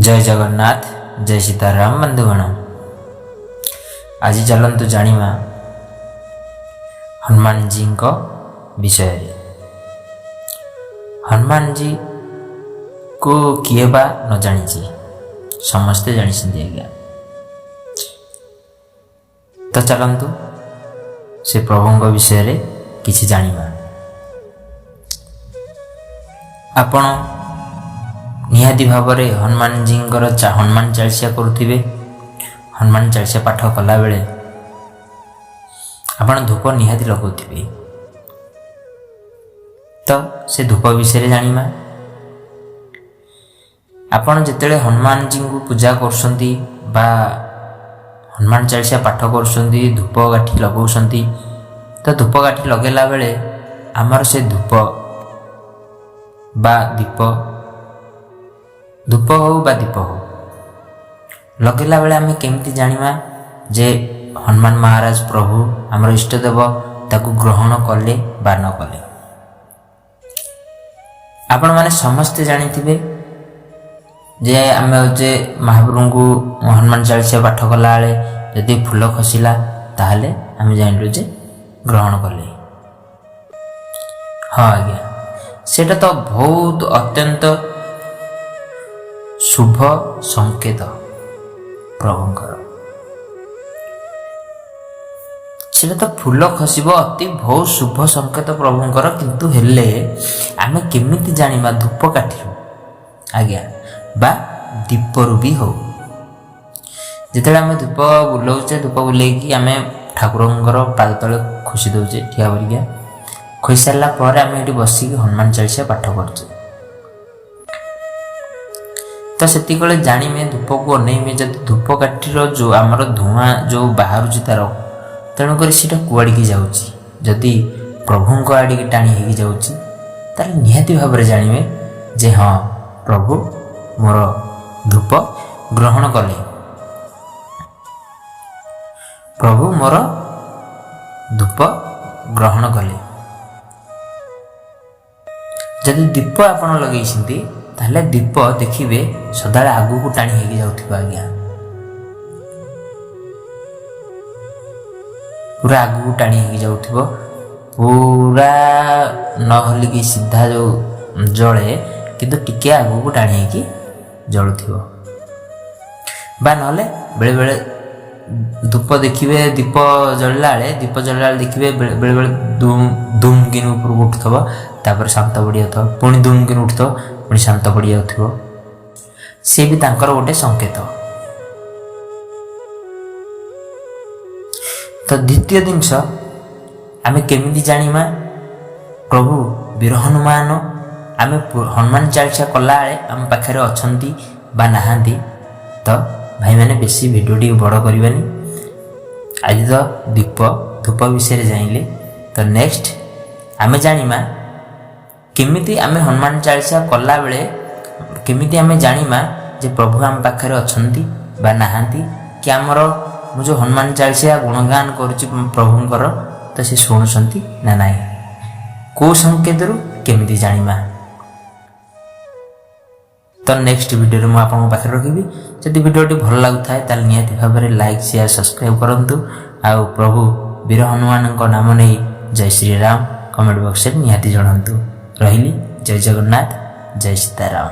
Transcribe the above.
जय जगन्नाथ जय सीताराम बंधुगण। आज चलतु जानिमा हनुमान जी को विषय। हनुमान जी को किए बा न जानी समस्ते जानी आज्ञा। तो चलतु से प्रभु विषय रे किछि जानिबा। आपण निहाती भाव में हनुमान जी हनुमान चालीसा करुवे। हनुमान चालीसा पाठ कला बेले आपण धूप निहाती लगाउथिबे। तो से धूप विषय जानिबा। आपण जेतेले हनुमान जी को पूजा करसंती बा हनुमान चालीसा पाठ करसंती धूप गाठी लगाउसंती। तो धूप गाठी लगेला बेले आमर से धूप बा धूप हो बा दीप हो लगेला बेले आमे केमती जानिबा जे हनुमान महाराज प्रभु आमर इष्टदेव ताकू ग्रहण कले बा न कले। आपण माने समस्ते जानिथिबे जे आमे जे महाप्रभु को हनुमान चालीसा पाठ कला बेले यदि फूल खसिला ताहले आमे जानिलु जे ग्रहण कले। हाँ आज्ञा, सेटा तो बहुत अत्यंत शुभ संकेत प्रभुंकर। सेटा तो फूल खसिबो अति बहुत शुभ संकेत प्रभुंकर। किंतु हेले आमे केमिति जानिबा धूप काठिरु आज्ञा बा दीपरु भी हो। जेतेले आमे धूप बुलाउचे धूप बुलेकी आमे ठाकुरंकर पाद तले खुशी दउचे ठिया बरिया खुशी सारा पर आमे एठी बसिकी हनुमान चालीसा पाठ करछे। तो सेति कले जानिमे धूप को अनेइमे जदि धूप काठीर जो आमर धुआं जो बाहरुची तार तेणु करी सीटा कुआड़ी की जाउची जदि प्रभुंक आड़ी की टाणी हेकी जाउची ताले निहाती भाव में जानिमे जे हाँ प्रभु मोर धूप ग्रहण कले। प्रभु मोर धूप ग्रहण कले। जदि दीप आपण लगेइछिंती ताहले दीप देखिबे सदाळे आगु को टाणी हेकी जाउथिबा आज्ञा। पूरा आगु को टाणी हेकी जाउथिबो पूरा न हली की सीधा जो जळे किंतु टिके आगु को टाणी हेकी जळुथिबो। बा नले बेले बेले धूप देखिबे दीप जळला बेले देखिबे बेले बेले धूम किन ऊपर उठथबो तापर शांत पड़ी जाथबो पुणी धूम किन उठथबो पुणी शांत पड़ी जाथबो। से भी तांकर गोटे संकेत। तो द्वितीय जिनस आमे केमिति जानिमा प्रभु वीर हनुमान आमे हनुमान चालीसा कला बेले आम पाखरे अछंती बा नाहांती। तो भाई मैंने बेसी वीडियो टी बड़ करबानी। आज तो दीप धूप विषय जानिले। तो नेक्स्ट आमे जानिमा केमिति आमे हनुमान चालीसा कला बेले केमिति आमे जानिमा जे प्रभु आम पाखरे अछंती बा नाहांती कि आमर मु जो हनुमान चालीसा गुणगान करुछि प्रभुंकर तो से शुणुछंती ना नाई को संकेतरु केमिति जानिमा। तो नेक्स्ट वीडियो में आपन पाखे रखिबी। जदि वीडियोटी भल लागुथाय ताल निहाती भाव में लाइक शेयर सब्सक्राइब करंतु। आ प्रभु वीर हनुमान को नाम नहीं जय श्री राम कमेंट बॉक्स में निहाती जणांतु। रहिली जय जगन्नाथ जय सीताराम।